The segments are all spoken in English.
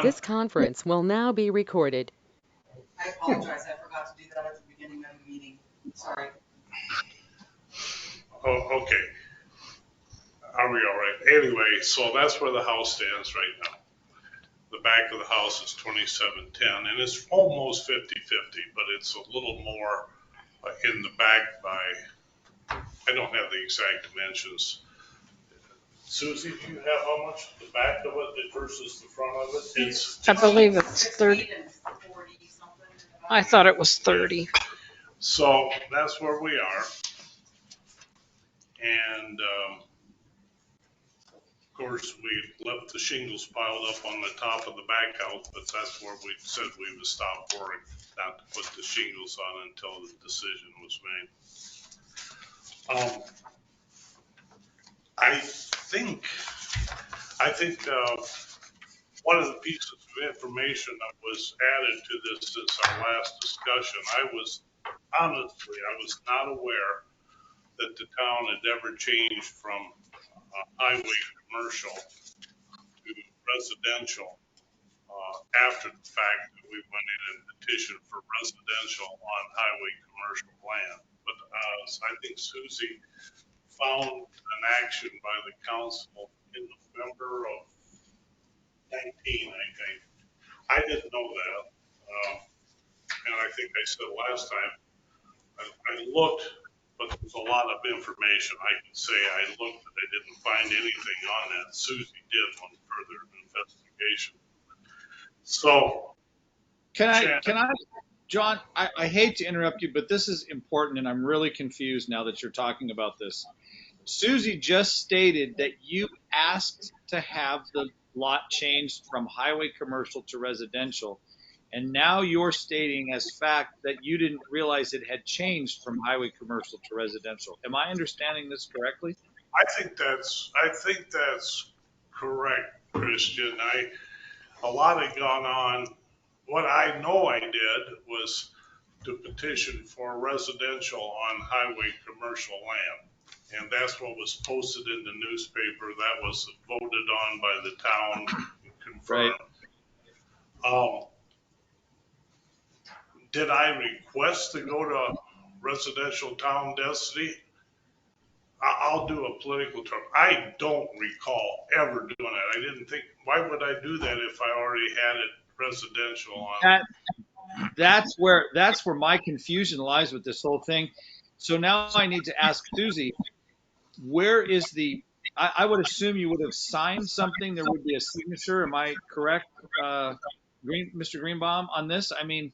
This conference will now be recorded. I apologize, I forgot to do that at the beginning of the meeting. Sorry. Oh, okay. Are we all right? Anyway, so that's where the house stands right now. The back of the house is 2710, and it's almost 50-50, but it's a little more in the back by, I don't have the exact dimensions. Susie, do you have how much the back of it versus the front of it? It's I believe it's 6 30. feet and 40 something. I thought it was 30. so that's where we are. And of course, we left the shingles piled up on the top of the back house, but that's where we said we would stop work, not to put the shingles on until the decision was made. I think one of the pieces of information that was added to this since our last discussion, I was not aware that the town had ever changed from highway commercial to residential after the fact that we went in and petitioned for residential on highway commercial land. But I think Susie found an action by the council in November of 19, I think. I didn't know that. And I think I said last time, I looked, but there's a lot of information I can say. I looked, but I didn't find anything on that. Susie did on further investigation. So, Can I, John, I hate to interrupt you, but this is important and I'm really confused now that you're talking about this. Susie just stated that you asked to have the lot changed from highway commercial to residential. And now you're stating as fact that you didn't realize it had changed from highway commercial to residential. Am I understanding this correctly? I think that's correct, Christian. A lot had gone on. What I know I did was to petition for residential on highway commercial land. And that's what was posted in the newspaper. That was voted on by the town and confirmed. Right. Did I request to go to residential town density? I'll do a political term. I don't recall ever doing it. I didn't think, why would I do that if I already had it residential on? That's where my confusion lies with this whole thing. So now I need to ask Susie, where is I would assume you would have signed something. There would be a signature. Am I correct, Mr. Greenbaum, on this? I mean,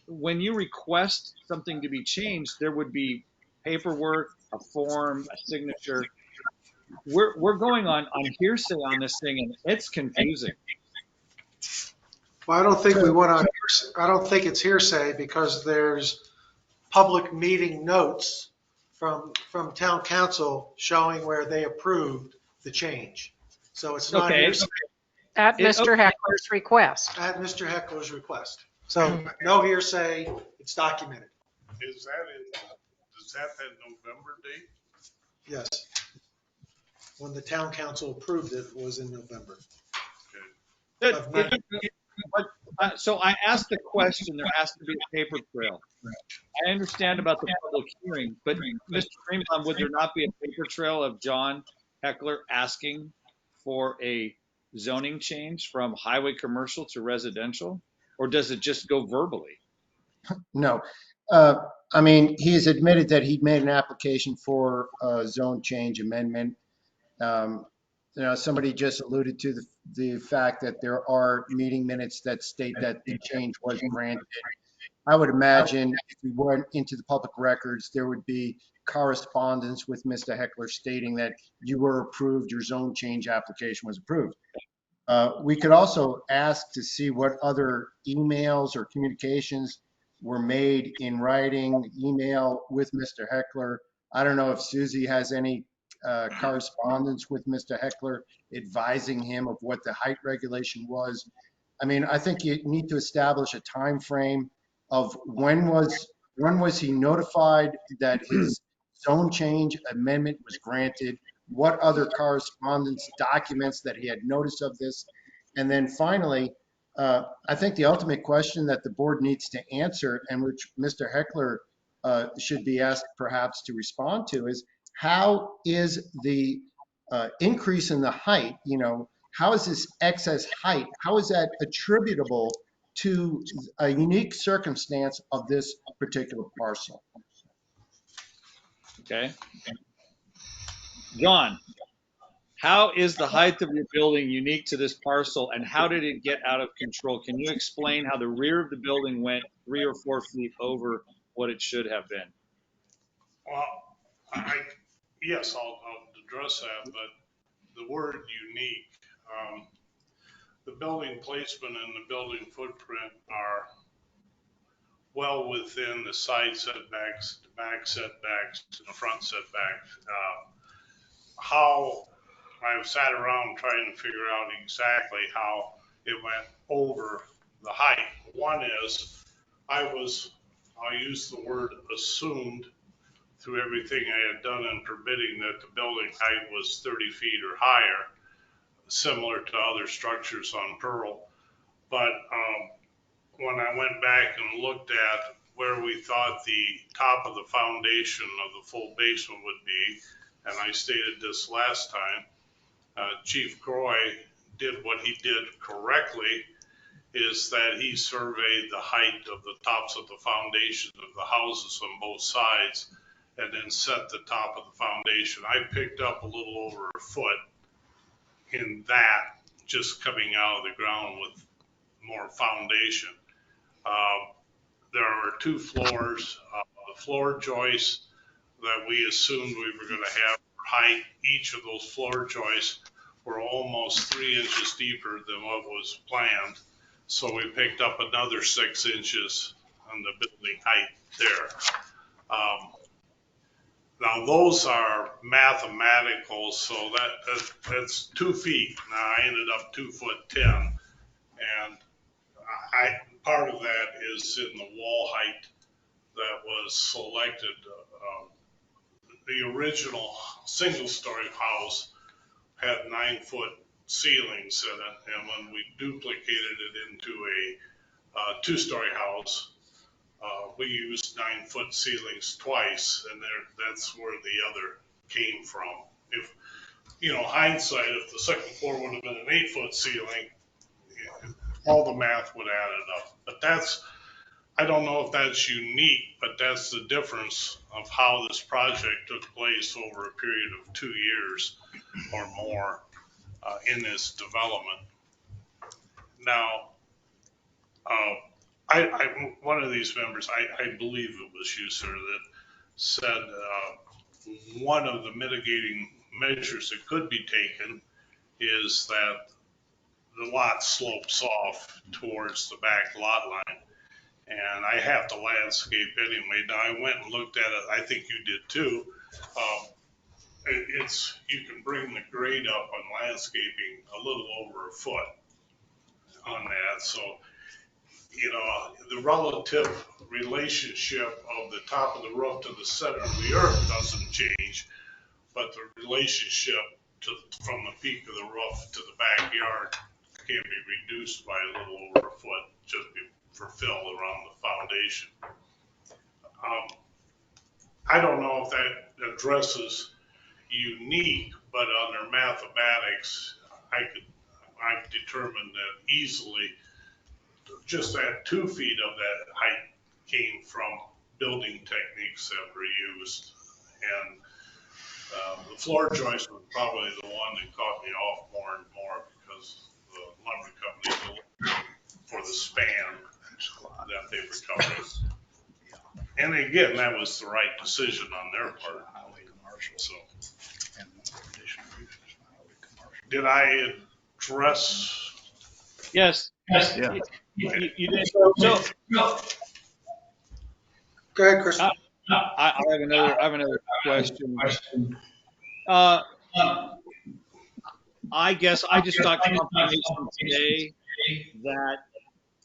when you request something to be changed, there would be paperwork, a form, a signature. We're going on hearsay on this thing, and it's confusing. Well, I don't think we went on. I don't think it's hearsay because there's public meeting notes from town council showing where they approved the change. So it's not hearsay. At Mr. Heckler's request. At Mr. Heckler's request. So no hearsay. It's documented. Is that November date? Yes. When the town council approved it was in November. Okay. So I asked the question, there has to be a paper trail. I understand about the public hearing, but Mr. Greenbaum, would there not be a paper trail of John Heckler asking for a zoning change from highway commercial to residential? Or does it just go verbally? No. I mean, he's admitted that he made an application for a zone change amendment. Somebody just alluded to the fact that there are meeting minutes that state that the change was granted. I would imagine if we went into the public records, there would be correspondence with Mr. Heckler stating that you were approved, your zone change application was approved. We could also ask to see what other emails or communications were made in writing, email with Mr. Heckler. I don't know if Susie has any correspondence with Mr. Heckler advising him of what the height regulation was. I mean, I think you need to establish a time frame of when was he notified that his zone change amendment was granted, what other correspondence documents that he had notice of this, and then finally, I think the ultimate question that the board needs to answer, and which Mr. Heckler should be asked perhaps to respond to, is how is the increase in the height, how is this excess height, how is that attributable to a unique circumstance of this particular parcel? Okay. John, how is the height of your building unique to this parcel, and how did it get out of control? Can you explain how the rear of the building went 3 or 4 feet over what it should have been? Well, yes, I'll address that, but the word unique, the building placement and the building footprint are well within the side setbacks, the back setbacks, and the front setbacks. How I've sat around trying to figure out exactly how it went over the height. One is I'll use the word assumed through everything I had done in permitting that the building height was 30 feet or higher, similar to other structures on Pearl. But when I went back and looked at where we thought the top of the foundation of the full basement would be, and I stated this last time, Chief Croy did what he did correctly, is that he surveyed the height of the tops of the foundation of the houses on both sides and then set the top of the foundation. I picked up a little over a foot in that, just coming out of the ground with more foundation. There were 2 floors, the floor joists that we assumed we were going to have height. Each of those floor joists were almost 3 inches deeper than what was planned. So we picked up another 6 inches on the building height there. Now those are mathematical, so that's 2 feet. Now I ended up 2'10", and part of that is in the wall height that was selected. The original single-story house had 9-foot ceilings in it, and when we duplicated it into a 2-story house, we used 9-foot ceilings twice, and that's where the other came from. If, hindsight, if the second floor would have been an 8-foot ceiling, all the math would add it up. But I don't know if that's unique, but that's the difference of how this project took place over a period of 2 years or more in this development. Now, one of these members, I believe it was you, sir, that said one of the mitigating measures that could be taken is that the lot slopes off towards the back lot line. And I have to landscape anyway. Now I went and looked at it. I think you did too. You can bring the grade up on landscaping a little over a foot on that. So, the relative relationship of the top of the roof to the center of the earth doesn't change, but the relationship from the peak of the roof to the backyard can be reduced by a little over a foot just for fill around the foundation. I don't know if that addresses unique, but under mathematics, I've determined that easily just that 2 feet of that height came from building techniques that were used. And the floor joist was probably the one that caught me off more and more because the lumber company for the span that they were covering. And again, that was the right decision on their part. So, did I address? Yes. Yeah. You did. So, Go ahead, Chris. I have another question. I guess I just got confirmation today that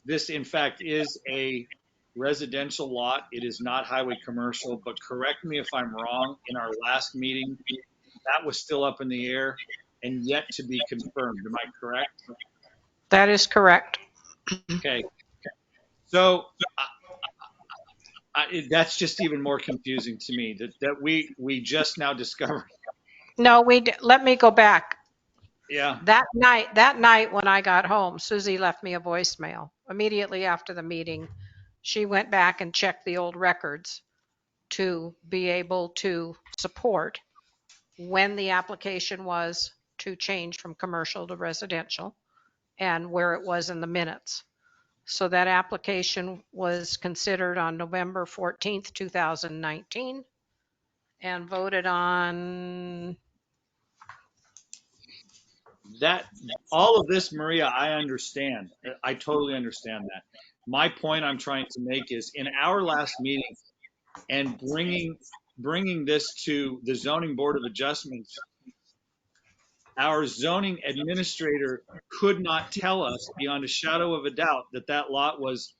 this, in fact, is a residential lot. It is not highway commercial, but correct me if I'm wrong. In our last meeting, that was still up in the air and yet to be confirmed. Am I correct? That is correct. Okay. So that's just even more confusing to me that we just now discovered. No, let me go back. Yeah. That night when I got home, Susie left me a voicemail. Immediately after the meeting, she went back and checked the old records to be able to support when the application was to change from commercial to residential and where it was in the minutes. So that application was considered on November 14th, 2019 and voted on. That all of this, Maria, I understand. I totally understand that. My point I'm trying to make is in our last meeting and bringing this to the zoning board of adjustments, our zoning administrator could not tell us beyond a shadow of a doubt that that lot was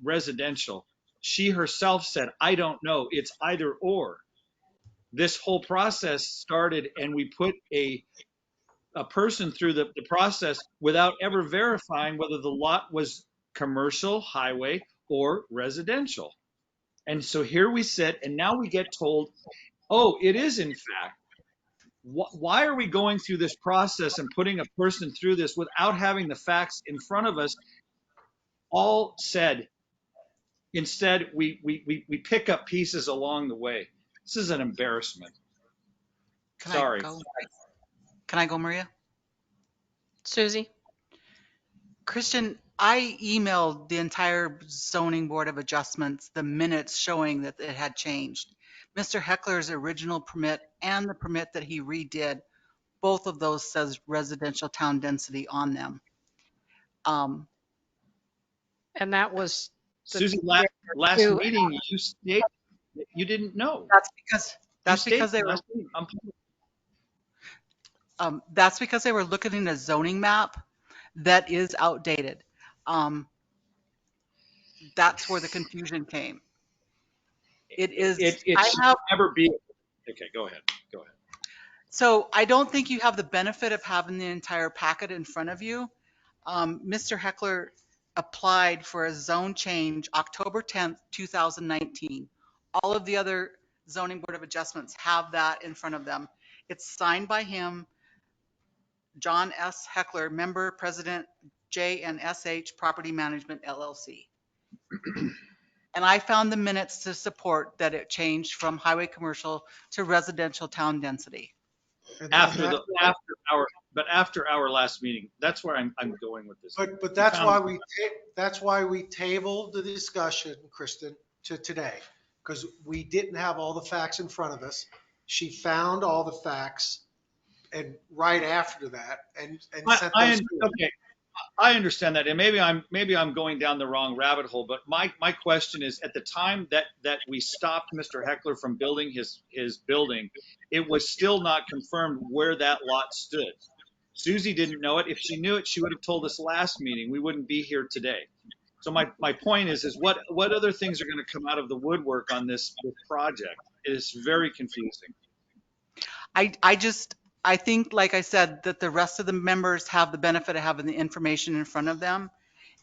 residential. She herself said, I don't know, it's either or. This whole process started and we put a person through the process without ever verifying whether the lot was commercial, highway, or residential. And so here we sit, and now we get told, oh, it is in fact. Why are we going through this process and putting a person through this without having the facts in front of us all said? Instead, we pick up pieces along the way. This is an embarrassment. Sorry. Can I go, Maria? Susie? Christian, I emailed the entire zoning board of adjustments the minutes showing that it had changed. Mr. Heckler's original permit and the permit that he redid, both of those says residential town density on them. And that was Susie, last meeting you stated that you didn't know. That's because they were that's because they were looking at a zoning map that is outdated. That's where the confusion came. It is. It should never be. Okay, go ahead. Go ahead. So I don't think you have the benefit of having the entire packet in front of you. Mr. Heckler applied for a zone change October 10th, 2019. All of the other zoning board of adjustments have that in front of them. It's signed by him, John S. Heckler, member, president, J&SH Property Management, LLC. And I found the minutes to support that it changed from highway commercial to residential town density. After our last meeting, that's where I'm going with this. But that's why we tabled the discussion, Kristen, to today, because we didn't have all the facts in front of us. She found all the facts, and right after that, and sent those. Okay, I understand that, and maybe I'm going down the wrong rabbit hole. But my question is, at the time that we stopped Mr. Heckler from building his building, it was still not confirmed where that lot stood. Susie didn't know it. If she knew it, she would have told us last meeting. We wouldn't be here today. So my point is what other things are going to come out of the woodwork on this project? It is very confusing. I think, like I said, that the rest of the members have the benefit of having the information in front of them,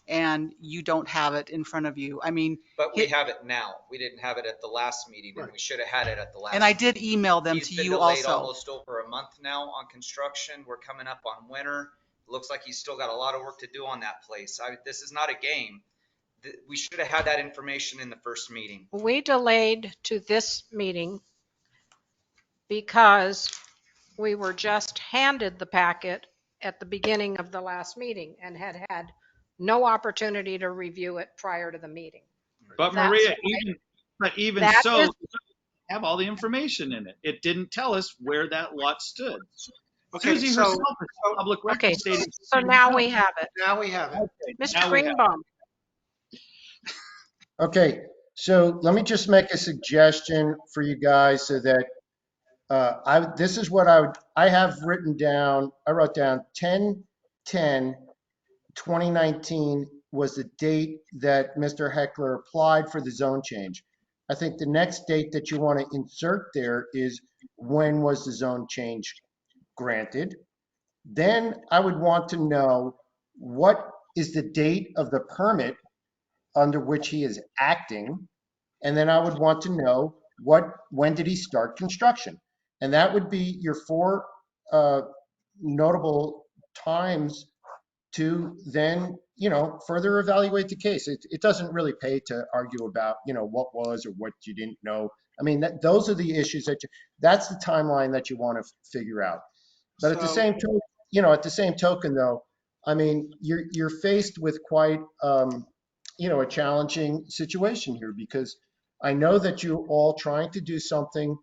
and you don't have it in front of you. I mean, but we have it now. We didn't have it at the last meeting, and we should have had it at the last. And I did email them He's to been you delayed also. almost over a month now on construction. We're coming up on winter. It looks like he's still got a lot of work to do on that place. This is not a game. We should have had that information in the first meeting. We delayed to this meeting because we were just handed the packet at the beginning of the last meeting and had no opportunity to review it prior to the meeting. But That's Maria, right. even That so, is- it have all the information in it. It didn't tell us where that lot stood. Okay, Susie so- herself is public record Okay, stating. so now we have it. Now we have it. Okay, Mr. now we have it. Greenbaum, Okay, so let me just make a suggestion for you guys so that this is what I have written down. I wrote down 10/10/2019 was the date that Mr. Heckler applied for the zone change. I think the next date that you want to insert there is when was the zone change granted. Then I would want to know what is the date of the permit under which he is acting. And then I would want to know when did he start construction? And that would be your 4 notable times to then, further evaluate the case. It doesn't really pay to argue about, what was or what you didn't know. I mean, those are the issues that's the timeline that you want to figure out. But at the So- same token, though, I mean, you're faced with quite, a challenging situation here, because I know that you're all trying to do something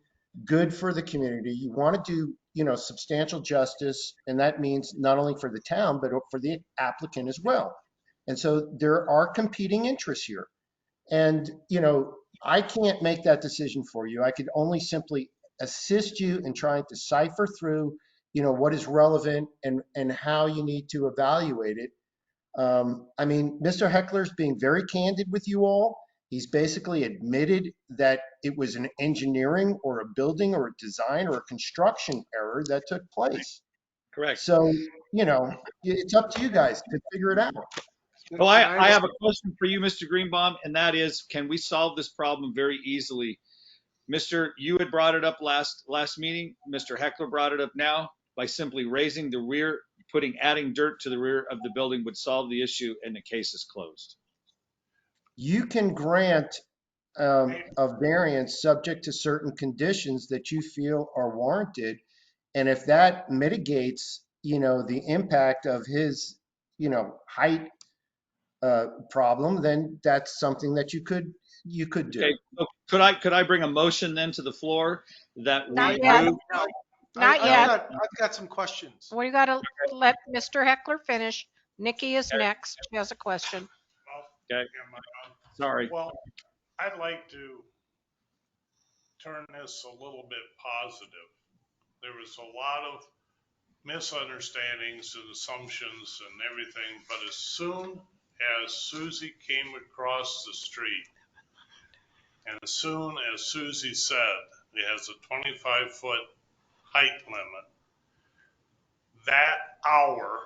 good for the community. You want to do, substantial justice, and that means not only for the town, but for the applicant as well. And so there are competing interests here. And, I can't make that decision for you. I could only simply assist you in trying to cipher through, what is relevant and how you need to evaluate it. I mean, Mr. Heckler's being very candid with you all. He's basically admitted that it was an engineering or a building or a design or a construction error that took place. Correct. So, it's up to you guys to figure it out. Well, I have a question for you, Mr. Greenbaum, and that is, can we solve this problem very easily? You had brought it up last meeting. Mr. Heckler brought it up now. By simply raising the rear, adding dirt to the rear of the building would solve the issue, and the case is closed. You can grant a variance subject to certain conditions that you feel are warranted. And if that mitigates, the impact of his, height problem, then that's something that you could do. Okay. So could I bring a motion then to the floor that we Not yet. move? Not yet. I've got some questions. We got to let Mr. Heckler finish. Nikki is next. She has a question. Okay. Sorry. Well, I'd like to turn this a little bit positive. There was a lot of misunderstandings and assumptions and everything, but as soon as Susie came across the street, and as soon as Susie said it has a 25-foot height limit, that hour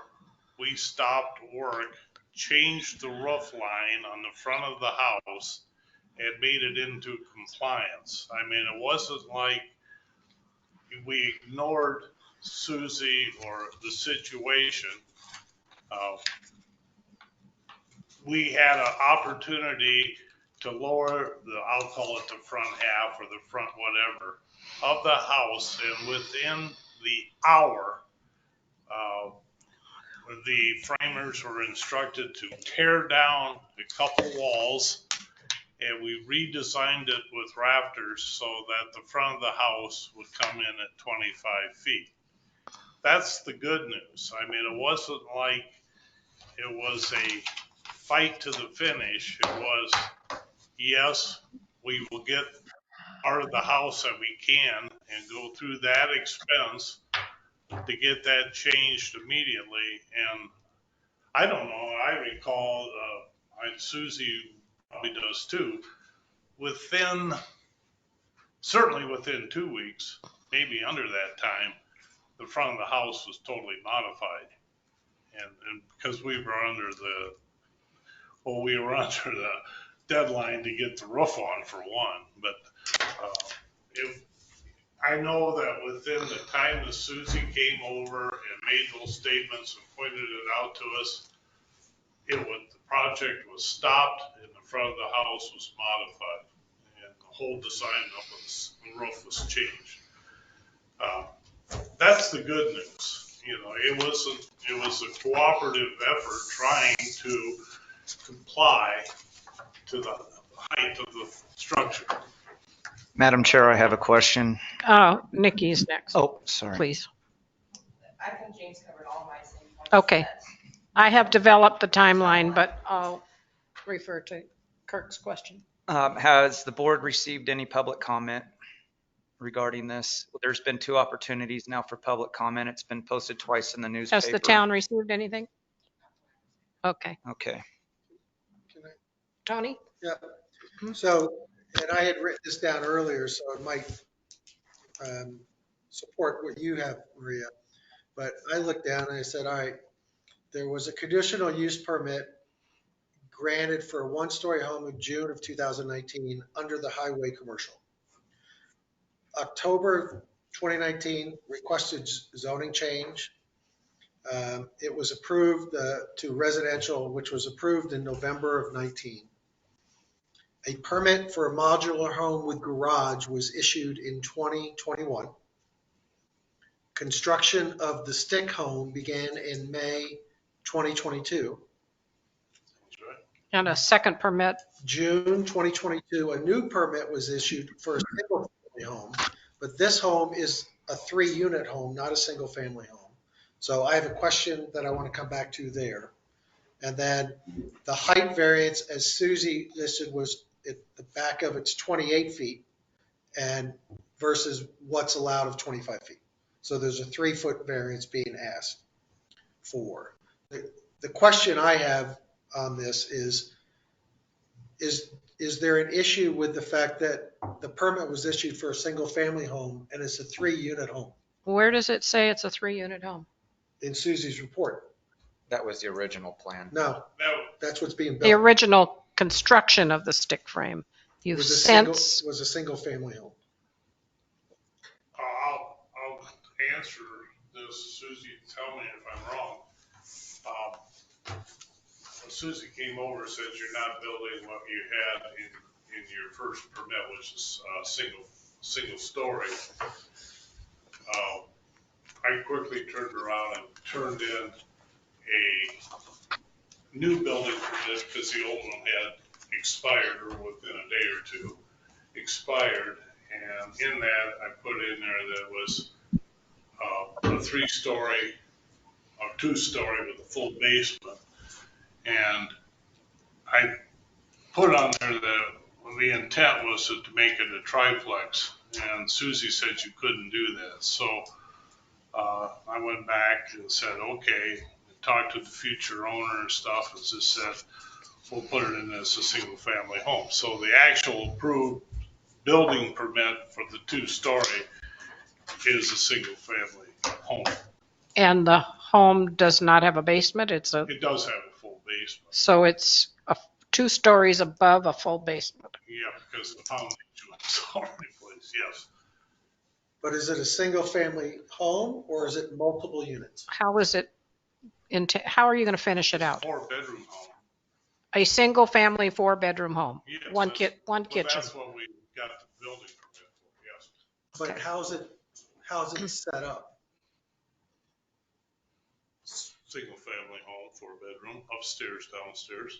we stopped work, changed the roof line on the front of the house, and made it into compliance. I mean, it wasn't like we ignored Susie or the situation. We had an opportunity to lower I'll call it the front half or the front whatever, of the house, and within the hour, the framers were instructed to tear down a couple walls, and we redesigned it with rafters so that the front of the house would come in at 25 feet. That's the good news. I mean, it wasn't like it was a fight to the finish. It was, yes, we will get part of the house that we can and go through that expense to get that changed immediately. And I don't know, I recall, Susie probably does too, certainly within 2 weeks, maybe under that time, the front of the house was totally modified. And because we were under the deadline to get the roof on for one, but I know that within the time that Susie came over and made those statements and pointed it out to us, the project was stopped and the front of the house was modified and the whole design of the roof was changed. That's the good news. It was a cooperative effort trying to comply to the height of the structure. Madam Chair, I have a question. Oh, Nikki is next. Oh, sorry. Please. I think James covered all my same points. Okay. I have developed the timeline, but I'll refer to Kirk's question. Has the board received any public comment regarding this? There's been 2 opportunities now for public comment. It's been posted twice in the newspaper. Has the town received anything? Okay. Okay. Tony? Yeah. So, and I had written this down earlier, so it might support what you have, Maria. But I looked down and I said, all right, there was a conditional use permit granted for a one-story home in June of 2019 under the highway commercial. October 2019 requested zoning change. It was approved to residential, which was approved in November of 19. A permit for a modular home with garage was issued in 2021. Construction of the stick home began in May 2022. That's right. And a second permit, June 2022, a new permit was issued for a single-family home, but this home is a 3-unit home, not a single-family home. So I have a question that I want to come back to there. And then the height variance, as Susie listed, was at the back of it's 28 feet and versus what's allowed of 25 feet. So there's a 3-foot variance being asked for. The question I have on this is there an issue with the fact that the permit was issued for a single-family home and it's a 3-unit home where does it say it's a 3-unit home? in Susie's report? That was the original plan. No, Now, that's what's being The built. original construction of the stick frame. You've Was a since, single-family home. I'll answer this. Susie, tell me if I'm wrong. When Susie came over and said you're not building what you had in your first permit, which is single story. I quickly turned around and turned in a new building permit because the old one had expired or within a day or two expired. And in that, I put in there that was a 3-story or 2-story with a full basement. And I put on there that the intent was to make it a triplex. And Susie said you couldn't do that. So I went back and said, okay, talked to the future owner and stuff, and just said, we'll put it in as a single family home. So the actual approved building permit for the 2-story is a single family home. and the home does not have a basement? It does have a full basement. So it's 2 stories above a full basement. Yeah, because the foundation was already placed, yes. But is it a single-family home or is it multiple units? How is it, how are you going to finish it out? 4-bedroom home. A single family 4-bedroom home, Yes, one that's- one Well, kitchen. that's what we got the building permit for, yes. But Okay. how's it set up? Single family home, 4-bedroom, upstairs, downstairs.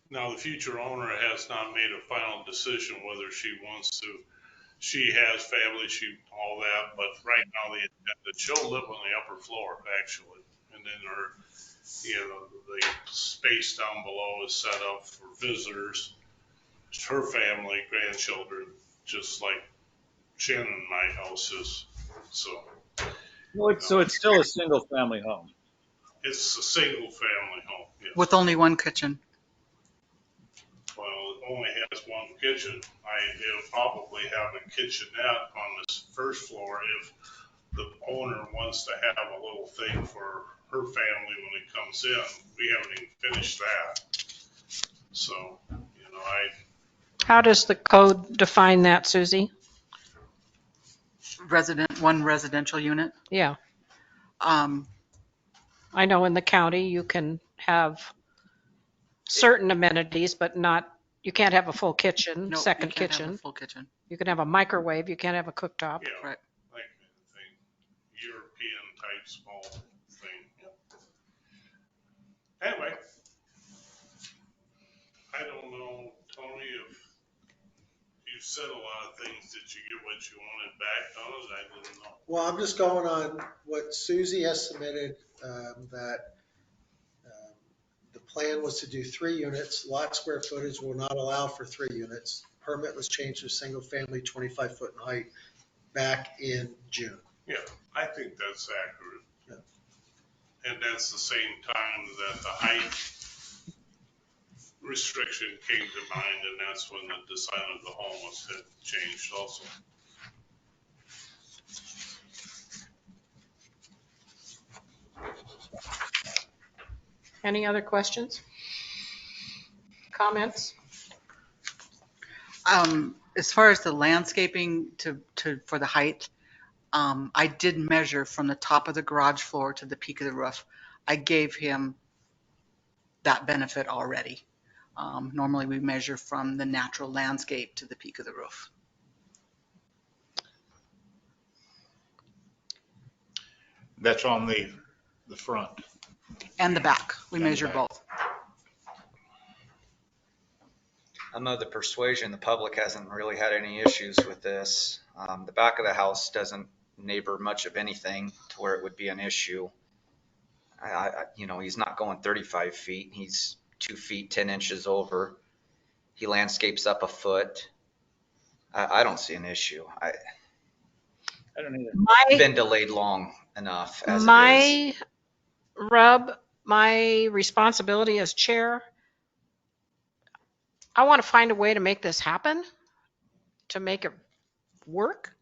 Now, the future owner has not made a final decision whether she wants to, she has family, all that, but right now the intent that she'll live on the upper floor, actually. And then the space down below is set up for visitors, her family, grandchildren, just like Shannon and my house is. So So it's still a single family home. it's a single family home, yes. With only one kitchen. Well, it only has one kitchen. It'll probably have a kitchenette on this first floor if the owner wants to have a little thing for her family when it comes in. We haven't even finished that. So, How does the code define that, Susie? One residential unit. Yeah, Um, I know in the county you can have certain amenities, but not, you can't have a full kitchen, no, second you can't have a kitchen. full kitchen. You can have a microwave, you can't have a cooktop. yeah, Right. like anything, European type small thing. Yeah. Anyway, I don't know, Tony, if you've said a lot of things. Did you get what you wanted back on it? I didn't know. Well, I'm just going on what Susie has submitted, that the plan was to do 3 units. Lot square footage will not allow for 3 units. Permit was changed to single family, 25 foot in height back in June. Yeah, I think that's accurate. Yeah. And that's the same time that the height restriction came to mind, and that's when the design of the home was changed also. Any other questions? Comments? As far as the landscaping for the height, I did measure from the top of the garage floor to the peak of the roof. I gave him that benefit already. Normally we measure from the natural landscape to the peak of the roof. That's on the front. And the back, we And the measured back. both. I'm of the persuasion the public hasn't really had any issues with this. The back of the house doesn't neighbor much of anything to where it would be an issue. He's not going 35 feet. He's 2 feet, 10 inches over. He landscapes up a foot. I don't see an issue. I don't either. It's been delayed long enough as it is. My rub, my responsibility as chair, I want to find a way to make this happen, to make it work,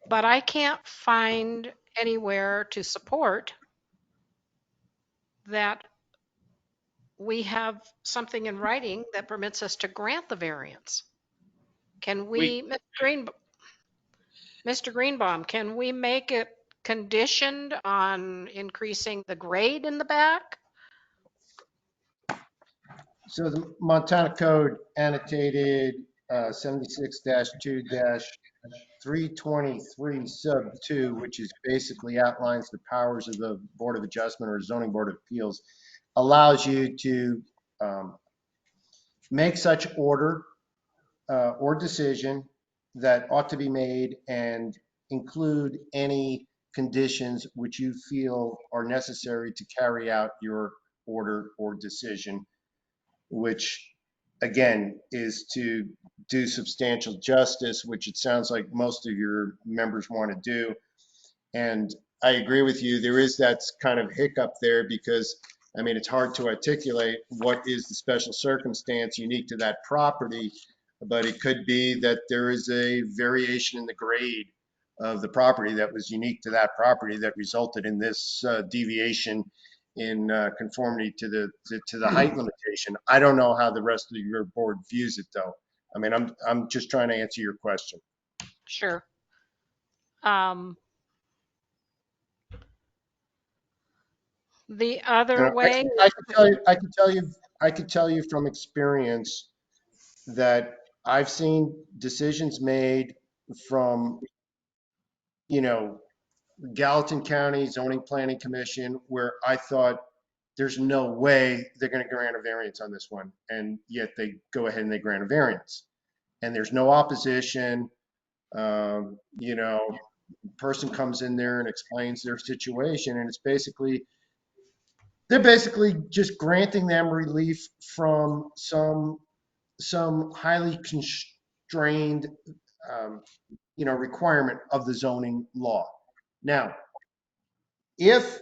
but I can't find anywhere to support that we have something in writing that permits us to grant the variance. Can we, Mr. Greenbaum, can we make it conditioned on increasing the grade in the back? So the Montana Code annotated 76-2-323 sub 2, which is basically outlines the powers of the Board of Adjustment or Zoning Board of Appeals, allows you to make such order or decision that ought to be made and include any conditions which you feel are necessary to carry out your order or decision, which again is to do substantial justice, which it sounds like most of your members want to do. And I agree with you, there is that kind of hiccup there because, I mean, it's hard to articulate what is the special circumstance unique to that property, but it could be that there is a variation in the grade of the property that was unique to that property that resulted in this deviation in conformity to the height limitation. I don't know how the rest of your board views it though. I mean, I'm just trying to answer your question. Sure. The other way. I could tell you from experience that I've seen decisions made from, Gallatin County Zoning Planning Commission where I thought there's no way they're going to grant a variance on this one. And yet they go ahead and they grant a variance. And there's no opposition. Person comes in there and explains their situation. And they're basically just granting them relief from some highly constrained, requirement of the zoning law. Now, if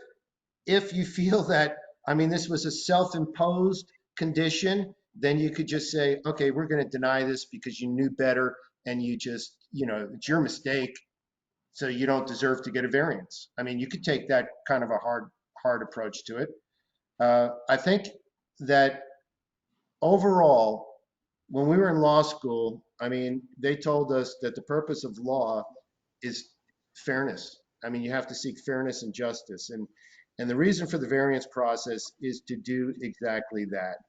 you feel that, this was a self-imposed condition, then you could just say, okay, we're going to deny this because you knew better and you just, it's your mistake, so you don't deserve to get a variance. You could take that kind of a hard approach to it. I think that overall, when we were in law school, they told us that the purpose of law is fairness. You have to seek fairness and justice. And the reason for the variance process is to do exactly that.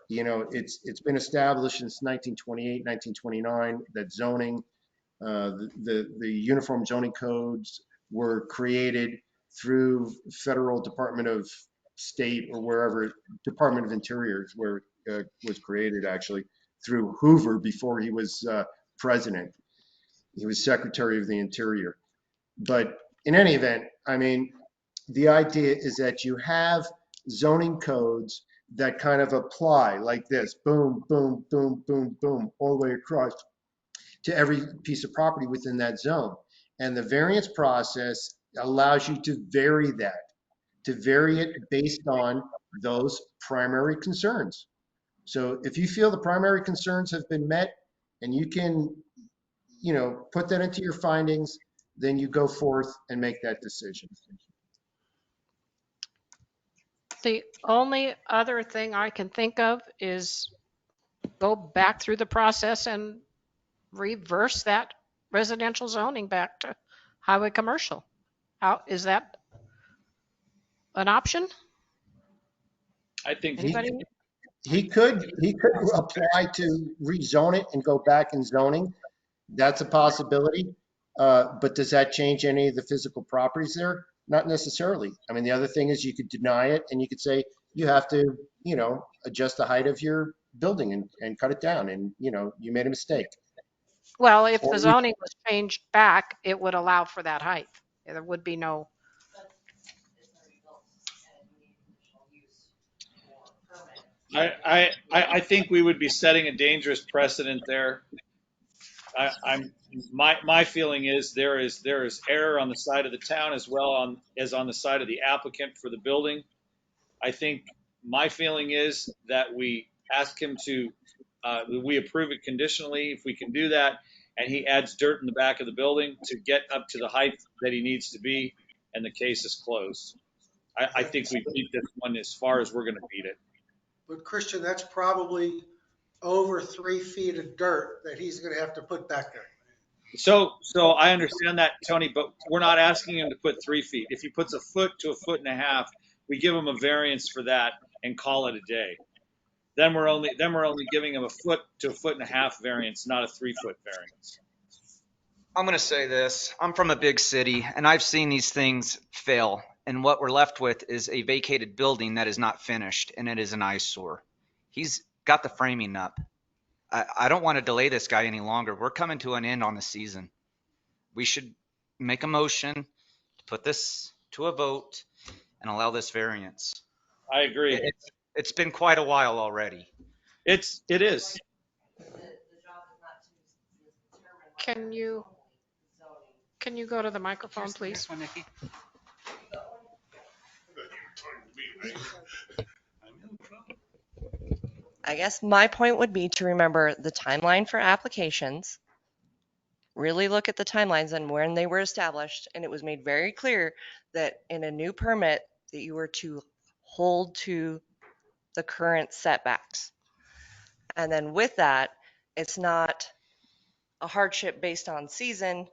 It's been established since 1928, 1929 that zoning, the uniform zoning codes were created through Federal Department of State or wherever, Department of Interior is where it was created actually, through Hoover before he was president. He was Secretary of the Interior. But in any event, the idea is that you have zoning codes that kind of apply like this, boom, boom, boom, boom, boom, all the way across to every piece of property within that zone. And the variance process allows you to vary it based on those primary concerns. So if you feel the primary concerns have been met and you can, put that into your findings, then you go forth and make that decision. The only other thing I can think of is go back through the process and reverse that residential zoning back to highway commercial. How, is that an option? I think Anybody? He could apply to rezone it and go back in zoning. That's a possibility. But does that change any of the physical properties there? Not necessarily. I mean, the other thing is you could deny it and you could say you have to, adjust the height of your building and cut it down and, you made a mistake. Well, if Or the we- zoning was changed back, it would allow for that height. There would be no, It's already built and you need additional use or permit. I think we would be setting a dangerous precedent there. My feeling is there is error on the side of the town as well as on the side of the applicant for the building. I think my feeling is that we ask him to, we approve it conditionally if we can do that, and he adds dirt in the back of the building to get up to the height that he needs to be, and the case is closed. I think we beat this one as far as we're going to beat it. But Christian, that's probably over 3 feet of dirt that he's gonna have to put back there. So I understand that, Tony, but we're not asking him to put 3 feet. If he puts a foot to a foot and a half, we give him a variance for that and call it a day. Then we're only giving him a foot to a foot and a half variance, not a 3 foot variance. I'm going to say this. I'm from a big city and I've seen these things fail. And what we're left with is a vacated building that is not finished and it is an eyesore. He's got the framing up. I don't want to delay this guy any longer. We're coming to an end on the season. We should make a motion to put this to a vote and allow this variance. I agree. It's been quite a while already. It is. The job is not to determine. Can you go to the microphone, please? Here's one, Nikki. I guess my point would be to remember the timeline for applications, really look at the timelines and when they were established, and it was made very clear that in a new permit that you were to hold to the current setbacks. And then with that, it's not a hardship based on season.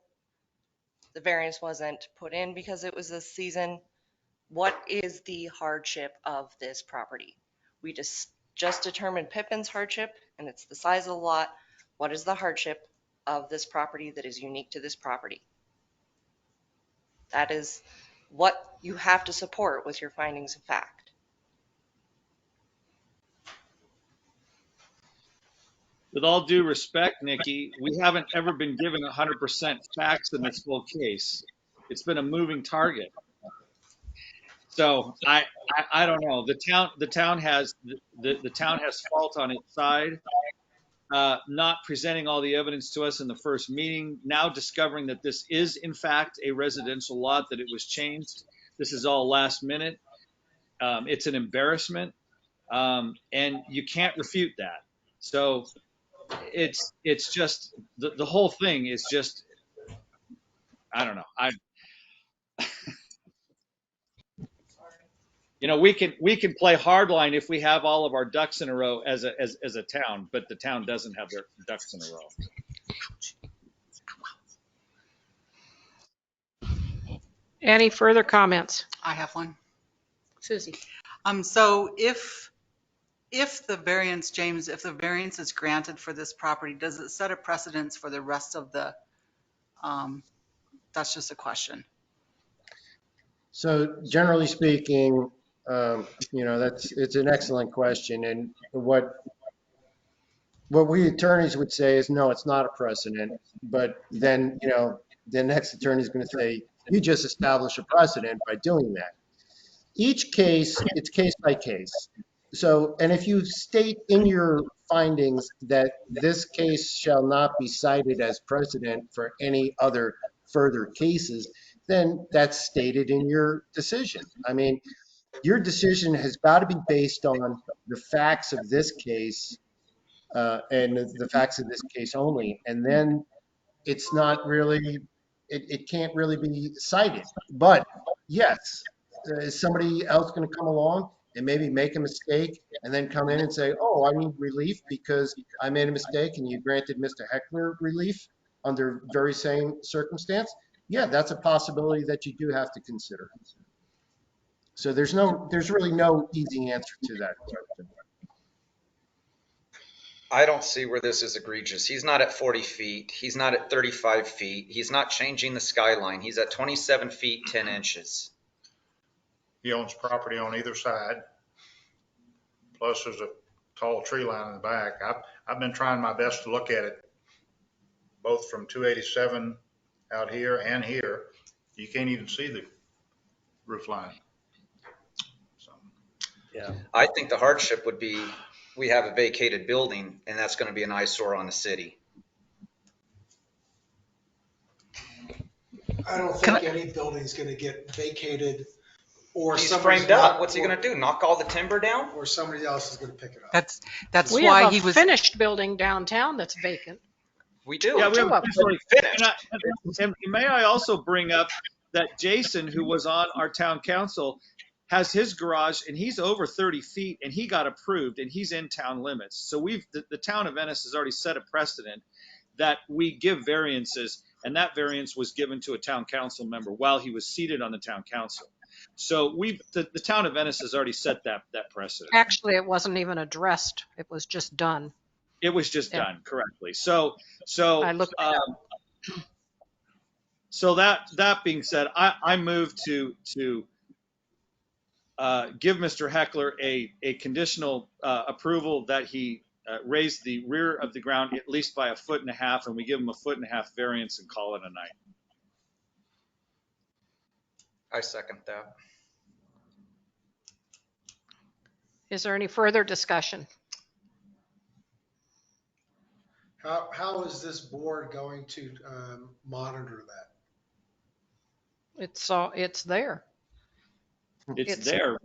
The variance wasn't put in because it was a season. What is the hardship of this property? We just determined Pippin's hardship, and it's the size of the lot. What is the hardship of this property that is unique to this property? That is what you have to support with your findings of fact. With all due respect, Nikki, we haven't ever been given 100% facts in this whole case. It's been a moving target. So I don't know. The town has fault on its side, not presenting all the evidence to us in the first meeting. Now discovering that this is in fact a residential lot, that it was changed. This is all last minute. It's an embarrassment, and you can't refute that. So it's just the whole thing is just, I don't know. We can play hardline if we have all of our ducks in a row as a town, but the town doesn't have their ducks in a row. Any further comments? I have one. Susie? So if the variance, James, if the variance is granted for this property, does it set a precedence for the rest of the, that's just a question. So generally speaking, it's an excellent question. And what we attorneys would say is, no, it's not a precedent. But then, the next attorney is going to say, you just established a precedent by doing that. Each case, it's case by case. So, and if you state in your findings that this case shall not be cited as precedent for any other further cases, then that's stated in your decision. I mean, your decision has got to be based on the facts of this case and the facts of this case only. And then it's not really, it can't really be cited. But yes, is somebody else going to come along and maybe make a mistake and then come in and say, oh, I need relief because I made a mistake and you granted Mr. Heckler relief under very same circumstance, yeah, that's a possibility that you do have to consider. So there's really no easy answer to that question. I don't see where this is egregious. He's not at 40 feet. He's not at 35 feet. He's not changing the skyline. He's at 27 feet, 10 inches. He owns property on either side. Plus there's a tall tree line in the back. I've been trying my best to look at it, both from 287 out here and here. You can't even see the roof line. So, Yeah. I think the hardship would be we have a vacated building and that's going to be an eyesore on the city. I don't think any building's gonna get vacated or He's somebody's framed up. not- What's he going to do? Knock all the timber down? Or somebody else is gonna pick it up. That's We why have he a was. finished building downtown that's vacant. We do. Yeah, we have Two of them. Finished. and may I also bring up that Jason, who was on our town council, has his garage and he's over 30 feet and he got approved and he's in town limits. So the town of Venice has already set a precedent that we give variances, and that variance was given to a town council member while he was seated on the town council. So the town of Venice has already set that precedent. Actually, it wasn't even addressed. It was just done. It was just Yeah. done correctly. So I looked it up. so that being said, I move to give Mr. Heckler a conditional approval that he raise the rear of the ground at least by 1.5 feet, and we give him a 1.5 foot variance and call it a night. I second that. Is there any further discussion? How is this board going to monitor that? It's there. It's there.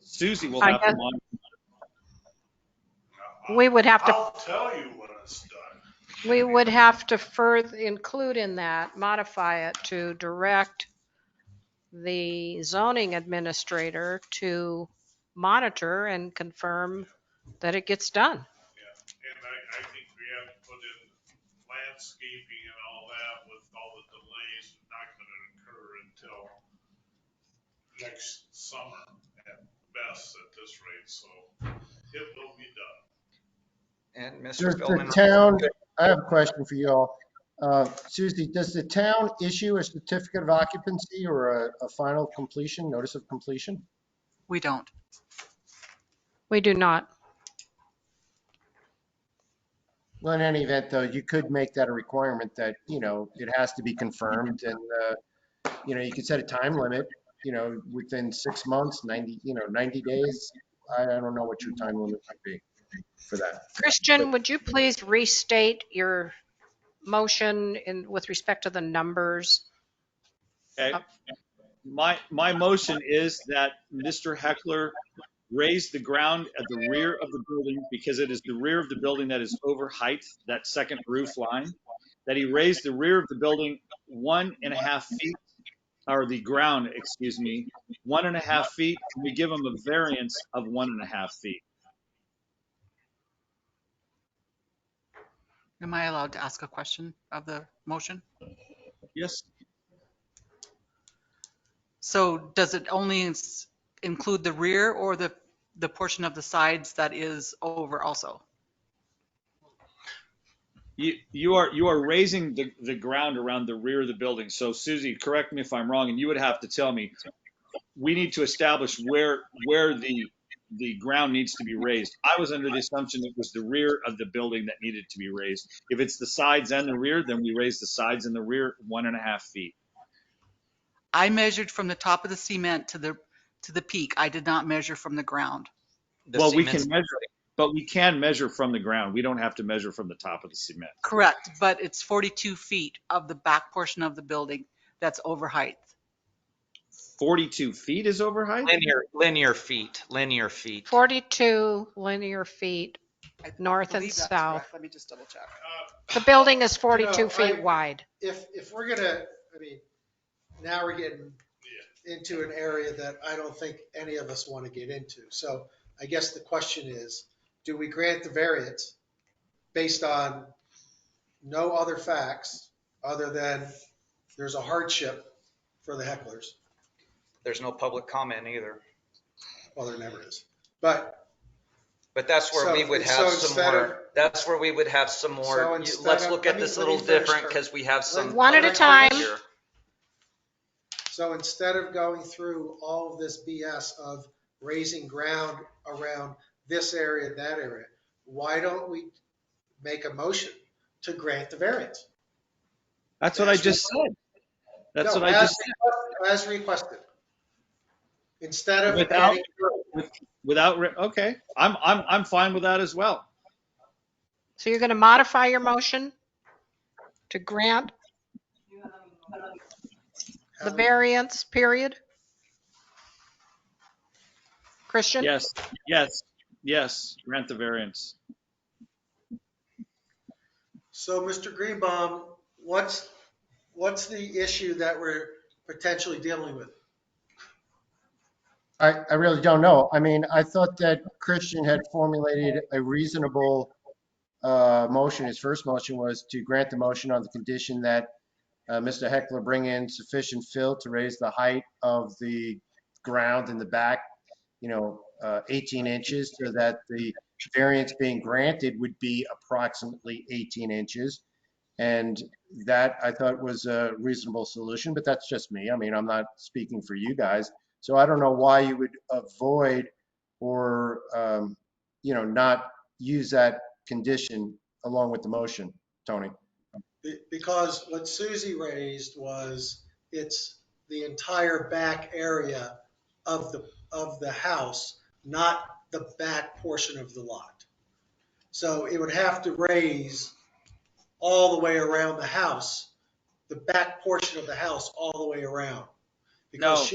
Susie will I have to guess- monitor. We would have to, I'll tell you when it's done. we would have to further include in that, modify it to direct the zoning administrator to monitor and confirm that it gets done. Yeah, and I think we have to put in landscaping and all that with all the delays not gonna occur until next summer at best at this rate, so it will be done. And Mr. Does the Philman. town, I have a question for you all. Susie, does the town issue a certificate of occupancy or a final completion, notice of completion? We don't. We do not. Well, in any event, though, you could make that a requirement that, it has to be confirmed and, you could set a time limit, within 6 months, 90 days. I don't know what your time limit would be for that. Christian, would you please restate your motion with respect to the numbers? Okay. My motion is that Mr. Heckler raise the ground at the rear of the building because it is the rear of the building that is over height, that second roof line, that he raised the rear of the building 1.5 feet, or the ground, 1.5 feet. Can we give him a variance of 1.5 feet? Am I allowed to ask a question of the motion? Yes. So does it only include the rear or the portion of the sides that is over also? You are raising the ground around the rear of the building. So Susie, correct me if I'm wrong, and you would have to tell me, we need to establish where the ground needs to be raised. I was under the assumption it was the rear of the building that needed to be raised. If it's the sides and the rear, then we raise the sides and the rear 1.5 feet. I measured from the top of the cement to the peak. I did not measure from the ground. Well, we can measure, but we can measure from the ground. We don't have to measure from the top of the cement. Correct, but it's 42 feet of the back portion of the building that's over height. 42 feet is over height? Linear feet. 42 linear feet north and Believe that's south. correct. Let me just double check. The building is 42 You know, feet wide. If we're gonna, now we're getting into an area that I don't think any of us want to get into. So I guess the question is, do we grant the variance based on no other facts other than there's a hardship for the hecklers? There's no public comment either. Well, there never is. But But that's where we would have some more, that's where we would have some more, let's look at this a little different because we have some. One at a time. here. So instead of going through all of this BS of raising ground around this area, that area, why don't we make a motion to grant the variance? That's what I just said. That's No, what I just said. as requested. Instead of Without- getting- Okay, I'm fine with that as well. So you're going to modify your motion to grant the variance, period? Christian? Yes, grant the variance. So, Mr. Greenbaum, what's the issue that we're potentially dealing with? I really don't know. I mean, I thought that Christian had formulated a reasonable motion. His first motion was to grant the motion on the condition that Mr. Heckler bring in sufficient fill to raise the height of the ground in the back, 18 inches, so that the variance being granted would be approximately 18 inches. And that I thought was a reasonable solution, but that's just me. I mean, I'm not speaking for you guys. So I don't know why you would avoid or, not use that condition along with the motion, Tony. Because what Susie raised was it's the entire back area of the house, not the back portion of the lot. So it would have to raise all the way around the house, the back portion of the house all the way around. Because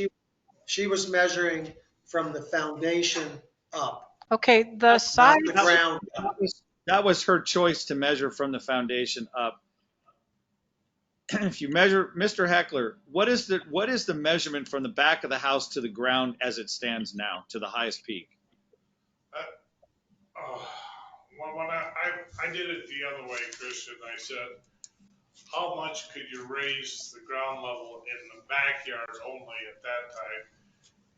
she was measuring from the foundation up, Okay, the not side, the ground up. That was her choice to measure from the foundation up. If you measure, Mr. Heckler, what is the measurement from the back of the house to the ground as it stands now, to the highest peak? When I did it the other way, Christian, I said, how much could you raise the ground level in the backyard only at that time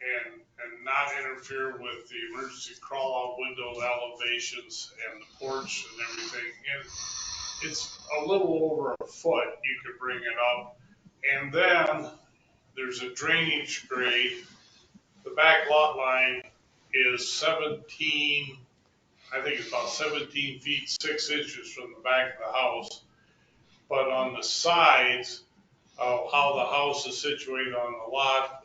and not interfere with the emergency crawl out window elevations and the porch and everything? And it's a little over a foot you could bring it up. And then there's a drainage grade. The back lot line is 17, I think it's about 17 feet, 6 inches from the back of the house. But on the sides, how the house is situated on the lot,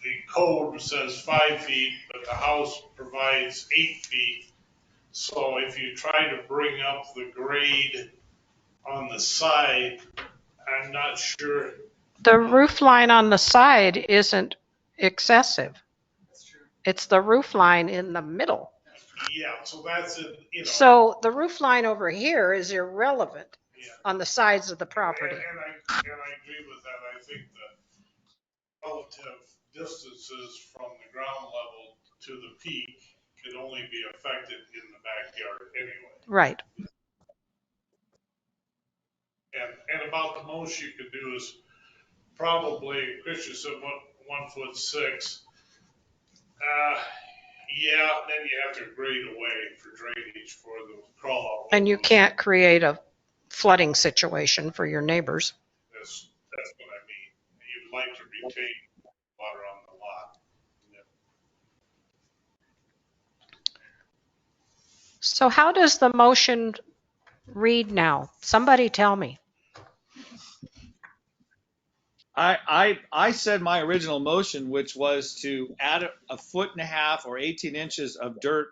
the code says 5 feet, but the house provides 8 feet. So if you try to bring up the grade on the side, I'm not sure. the roof line on the side isn't excessive. It's the roof line in the middle. Yeah, so that's it, So the roof line over here is irrelevant Yeah. on the sides of the property. And I agree with that. I think the relative distances from the ground level to the peak can only be affected in the backyard anyway. Right. And about the most you could do is probably, Christian said 1'6". Yeah, then you have to grade away for drainage for the crawl out. And you can't create a flooding situation for your neighbors. That's what I mean. You'd like to retain water on the lot. So how does the motion read now? Somebody tell me. I said my original motion, which was to add a 1.5 feet or 18 inches of dirt.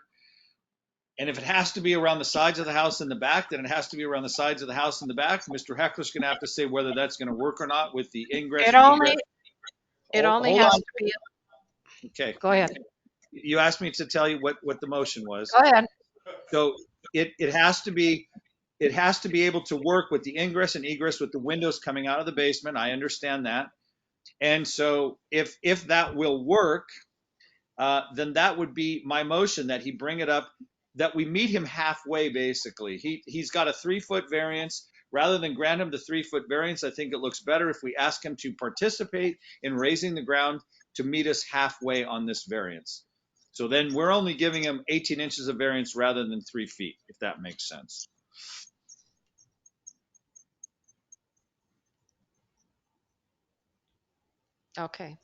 And if it has to be around the sides of the house in the back, then it has to be around the sides of the house in the back. Mr. Heckler's going to have to say whether that's going to work or not with the ingress. It and only Hold has on. to be, Okay. go ahead. You asked me to tell you what the motion was. Go ahead. So it has to be able to work with the ingress and egress with the windows coming out of the basement. I understand that. And so if that will work, then that would be my motion, that he bring it up, that we meet him halfway, basically. He's got a 3-foot variance. Rather than grant him the 3-foot variance, I think it looks better if we ask him to participate in raising the ground to meet us halfway on this variance. So then we're only giving him 18 inches of variance rather than 3 feet, if that makes sense. Okay.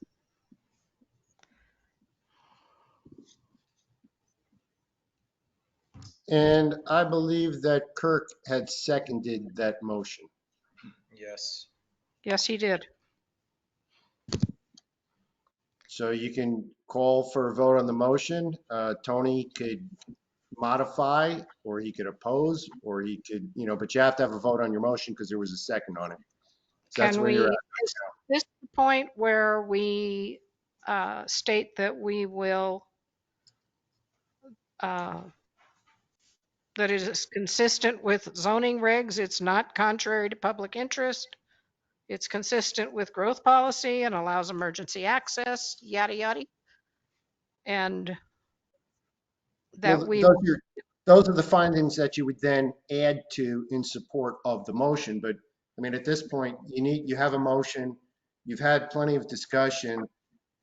And I believe that Kirk had seconded that motion. Yes. Yes, he did. So you can call for a vote on the motion. Tony could modify, or he could oppose, or he could, but you have to have a vote on your motion because there was a second on it. So that's Can where we, you're at. is this the point where we state that we will, that it is consistent with zoning regs, it's not contrary to public interest, it's consistent with growth policy and allows emergency access, yada, yada? And that Well, we, those are the findings that you would then add to in support of the motion. But I mean, at this point, you have a motion, you've had plenty of discussion.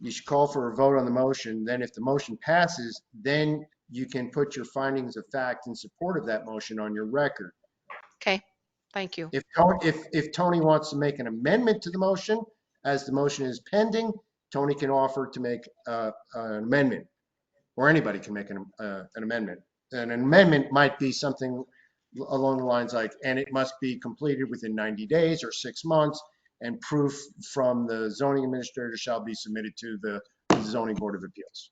You should call for a vote on the motion. Then if the motion passes, then you can put your findings of fact in support of that motion on your record. okay, thank you. If Tony wants to make an amendment to the motion, as the motion is pending, Tony can offer to make an amendment, or anybody can make an amendment. And an amendment might be something along the lines like, and it must be completed within 90 days or 6 months, and proof from the zoning administrator shall be submitted to the zoning board of appeals.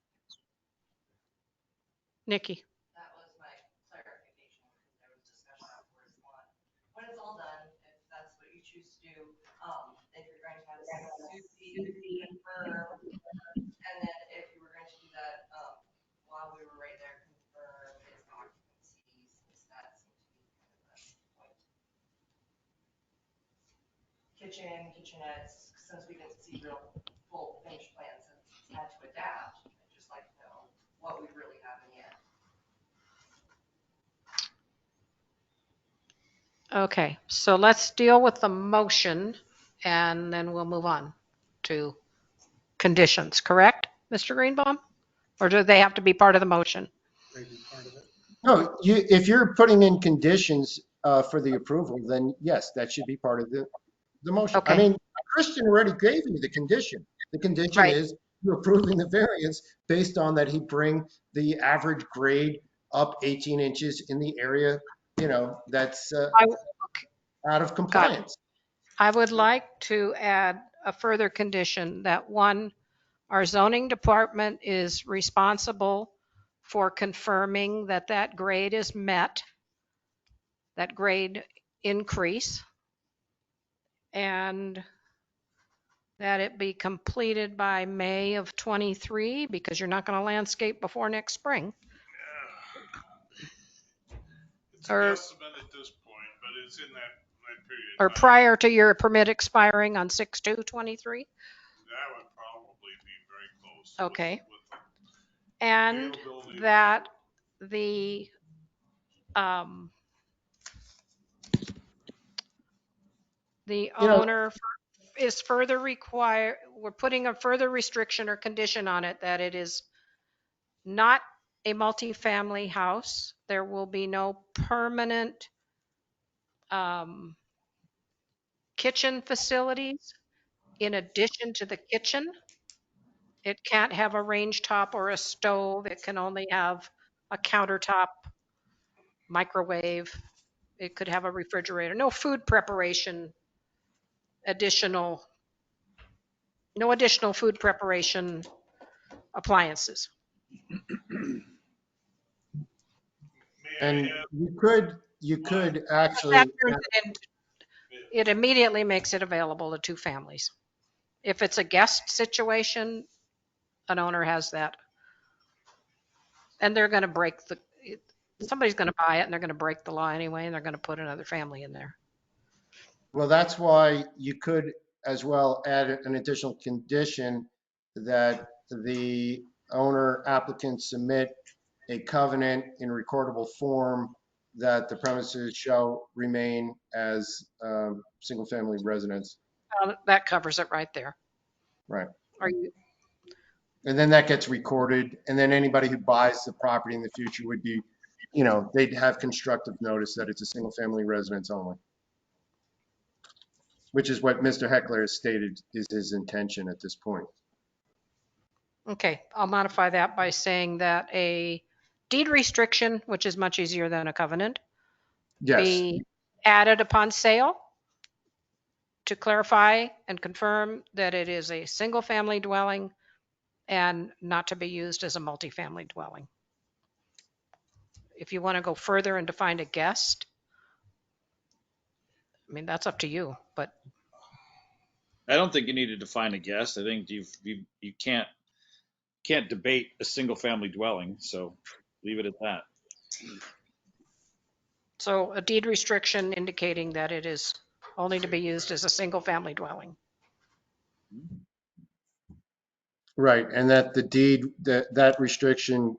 Nikki, That was my clarification, because there was discussion afterwards on when it's all done, if that's what you choose to do, if you're going to have Susie confirm, and then if you were going to do that, while we were right there, confirm his occupancies, since that seemed to be kind of the point. Kitchenettes, since we didn't see real full finished plans, since it's had to adapt, I'd just like to know what we really have in the end. okay, so let's deal with the motion and then we'll move on to conditions, correct, Mr. Greenbaum? Or do they have to be part of the motion? No, if you're putting in conditions for the approval, then yes, that should be part of the motion. I Okay. mean, Christian already gave you the condition. The condition Right. is you're approving the variance based on that he bring the average grade up 18 inches in the area, that's out of compliance. I would like to add a further condition that one, our zoning department is responsible for confirming that that grade is met, that grade increase, and that it be completed by May of '23, because you're not going to landscape before next spring. It's Or- an estimate at this point, but it's in that period. Or prior to your permit expiring on 6/2/23? That would probably be very close. Okay. with And availability. that the the owner is further required, we're putting a further restriction or condition on it that it is not a multifamily house. There will be no permanent kitchen facilities in addition to the kitchen. It can't have a range top or a stove. It can only have a countertop, microwave. It could have a refrigerator. No food preparation, no additional food preparation appliances. May I And add- you could actually, That turns it into- It immediately makes it available to 2 families. If it's a guest situation, an owner has that. And they're going to somebody's going to buy it and they're going to break the law anyway, and they're going to put another family in there. well, that's why you could as well add an additional condition that the owner applicant submit a covenant in recordable form that the premises shall remain as single-family residence. That covers it right there. Right. Are you, And then that gets recorded, and then anybody who buys the property in the future would be, they'd have constructive notice that it's a single-family residence only, which is what Mr. Heckler has stated is his intention at this point. okay, I'll modify that by saying that a deed restriction, which is much easier than a covenant, Yes, be added upon sale to clarify and confirm that it is a single-family dwelling and not to be used as a multifamily dwelling. If you want to go further and define a guest, I mean, that's up to you, but I don't think you need to define a guest. I think you can't debate a single family dwelling, so leave it at that. so a deed restriction indicating that it is only to be used as a single-family dwelling. right, and that the deed, that restriction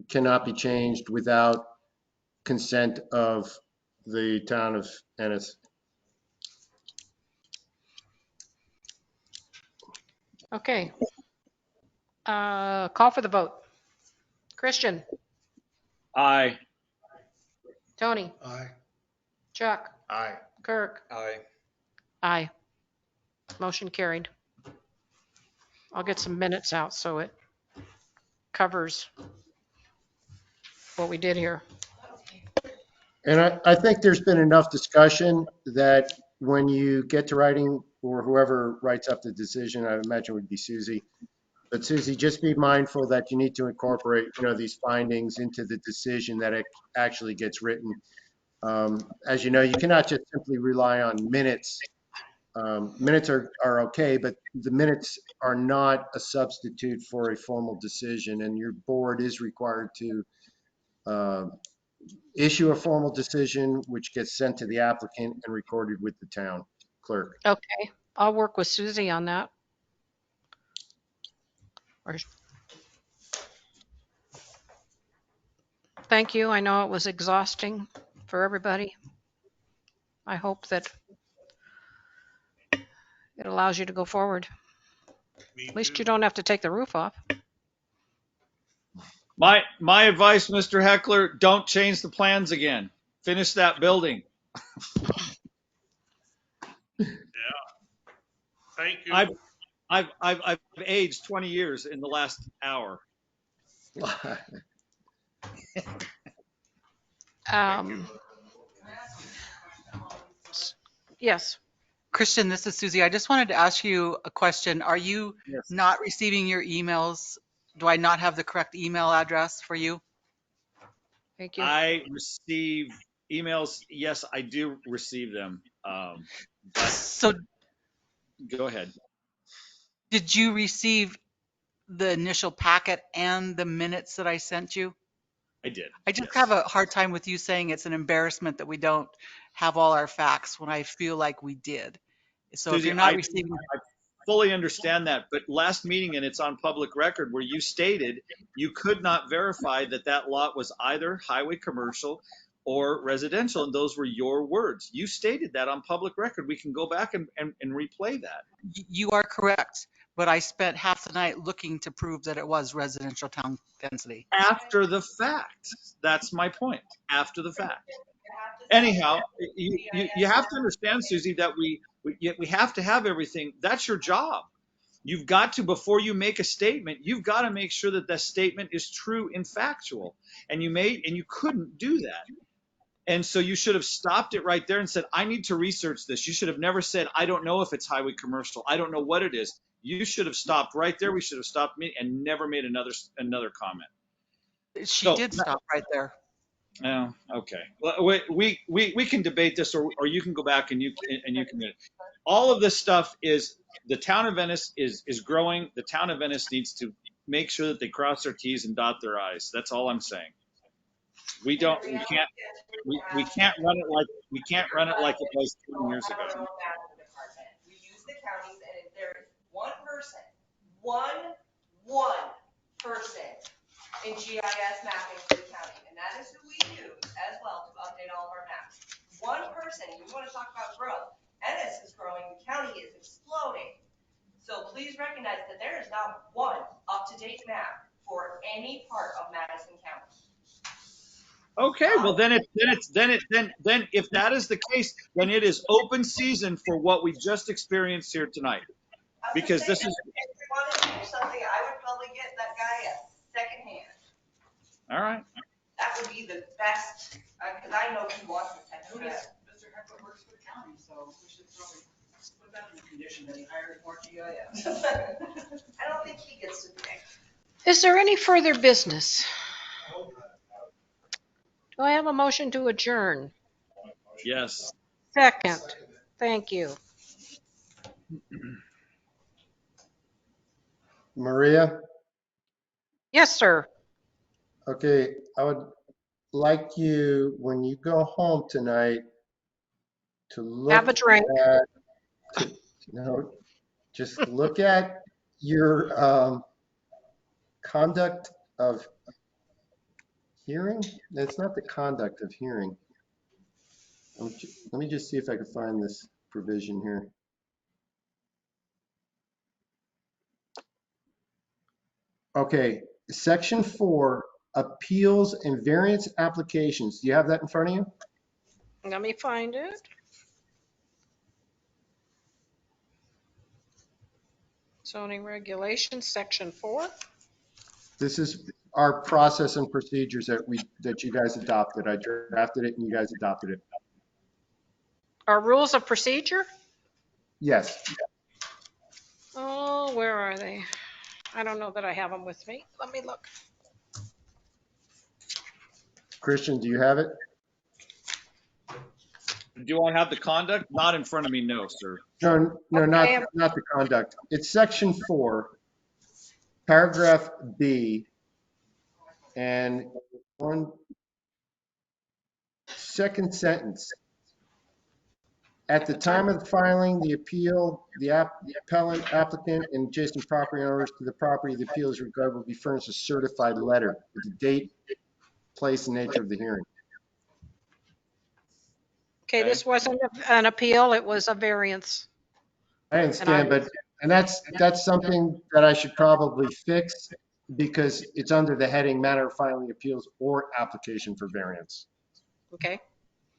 cannot be changed without consent of the town of Ennis. Okay. Call for the vote. Christian, Aye. Tony, Aye. Chuck, Aye. Kirk, Aye. aye. Motion carried. I'll get some minutes out so it covers what we did here. And I think there's been enough discussion that when you get to writing, or whoever writes up the decision, I imagine would be Susie. But Susie, just be mindful that you need to incorporate, these findings into the decision that it actually gets written. As you know, you cannot just simply rely on minutes. Minutes are okay, but the minutes are not a substitute for a formal decision, and your board is required to issue a formal decision, which gets sent to the applicant and recorded with the town clerk. Okay, I'll work with Susie on that. Thank you. I know it was exhausting for everybody. I hope that it allows you to go forward. Me At least too. you don't have to take the roof off. My advice, Mr. Heckler, don't change the plans again. Finish that building. Thank you. I've aged 20 years in the last hour. Yes. Christian, this is Susie. I just wanted to ask you a question. Are you Yes. not receiving your emails? Do I not have the correct email address for you? Thank you. I receive emails. Yes, I do receive them. But So go ahead. did you receive the initial packet and the minutes that I sent you? I did. I just Yes. have a hard time with you saying it's an embarrassment that we don't have all our facts when I feel like we did. So if Susie, you're not I receiving, fully understand that, but last meeting, and it's on public record, where you stated you could not verify that that lot was either highway commercial or residential, and those were your words. You stated that on public record. We can go back and replay that. you are correct, but I spent half the night looking to prove that it was residential town density. After the fact. That's my point. After the fact. Anyhow, you have to understand, Susie, that we have to have everything. That's your job. You've got to, before you make a statement, you've got to make sure that that statement is true and factual. And you couldn't do that. And so you should have stopped it right there and said, I need to research this. You should have never said, I don't know if it's highway commercial. I don't know what it is. You should have stopped right there. We should have stopped me and never made another comment. She So- did stop right there. Oh, okay. Well, we can debate this, or you can go back and you can. All of this stuff is, the town of Venice is growing. The town of Venice needs to make sure that they cross their T's and dot their I's. That's all I'm saying. We can't run it like it was 20 years ago. We use the county's person in GIS mapping for the county, and that is who we use as well to update all of our maps. One person, you want to talk about growth, Ennis is growing, the county is exploding. So please recognize that there is not one up-to-date map for any part of Madison County. Okay, well then if that is the case, then it is open season for what we just experienced here tonight. I'm Because just this saying, is, if we want to do something, I would probably get that guy a second hand. all right. That would be the best, because I know he wants a second hand. Mr. Heckler works for the county, so we should probably put that in the condition that he hires more GIS. I don't think he gets to pick. Is there any further business? Do I have a motion to adjourn? Yes. Second. Thank you. Maria, Yes, sir. okay, I would like you, when you go home tonight, to look Have a drink. at, no, just look at your conduct of hearing. It's not the conduct of hearing. Let me just see if I can find this provision here. Okay, section 4, appeals and variance applications. Do you have that in front of you? Let me find it. Zoning regulations, section 4. This is our process and procedures that you guys adopted. I drafted it and you guys adopted it. Our rules of procedure? Yes. Oh, where are they? I don't know that I have them with me. Let me look. Christian, do you have it? Do I have the conduct? Not in front of me, no, sir. No, Okay. not the conduct. It's section 4, paragraph B, and one second sentence. At the time of the filing, the appeal, the appellant, applicant, and adjacent property owners to the property the appeal is regarded will be furnished a certified letter with the date, place, and nature of the hearing. Okay, this wasn't an appeal, it was a variance. I understand, and that's something that I should probably fix because it's under the heading manner of filing appeals or application for variance. Okay,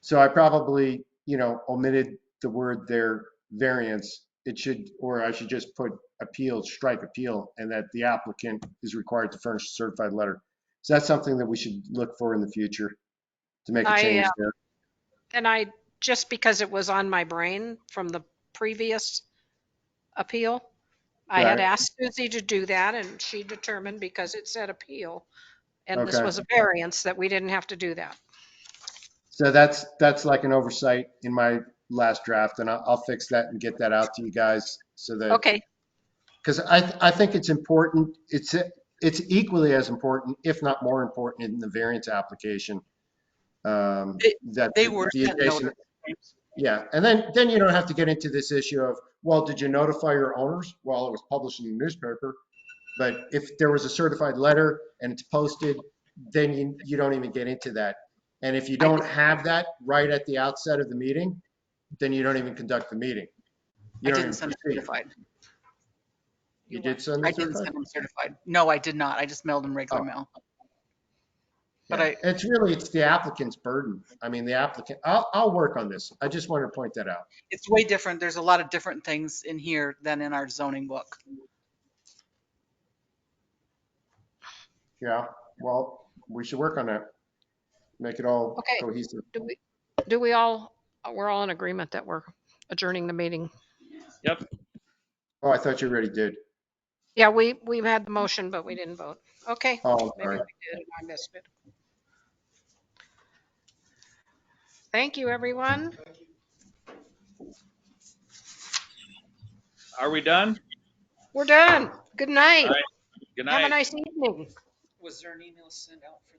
So I probably, omitted the word there, variance. It should, or I should just put appeal, strike appeal, and that the applicant is required to furnish a certified letter. So that's something that we should look for in the future to make a change there. and just because it was on my brain from the previous appeal, I had Right. asked Susie to do that and she determined because it said appeal. And this Okay. was a variance that we didn't have to do that. So that's like an oversight in my last draft, and I'll fix that and get that out to you guys so that. Okay, Because I think it's important. It's equally as important, if not more important, in the variance application. That They were the sent adjacent- notice. Yeah, and then you don't have to get into this issue of, well, did you notify your owners? Well, it was published in the newspaper. But if there was a certified letter and it's posted, then you don't even get into that. And if you don't have that right at the outset of the meeting, then you don't even conduct the meeting. You I don't didn't even send them proceed. certified. You did send I them didn't certified? send them certified. No, I did not. I just mailed them regular Oh. mail. But Yeah. It's the applicant's burden. I mean, the applicant, I'll work on this. I just wanted to point that out. It's way different. There's a lot of different things in here than in our zoning book. Yeah, well, we should work on that. Make it all Okay. cohesive. we're all in agreement that we're adjourning the meeting. Yep. Oh, I thought you already did. Yeah, we've had the motion, but we didn't vote. Okay, Oh, maybe we sorry. did and I missed it. Thank you, everyone. Are we done? We're done. Good night. All right. Good night. Have a nice evening. Was there an email sent out for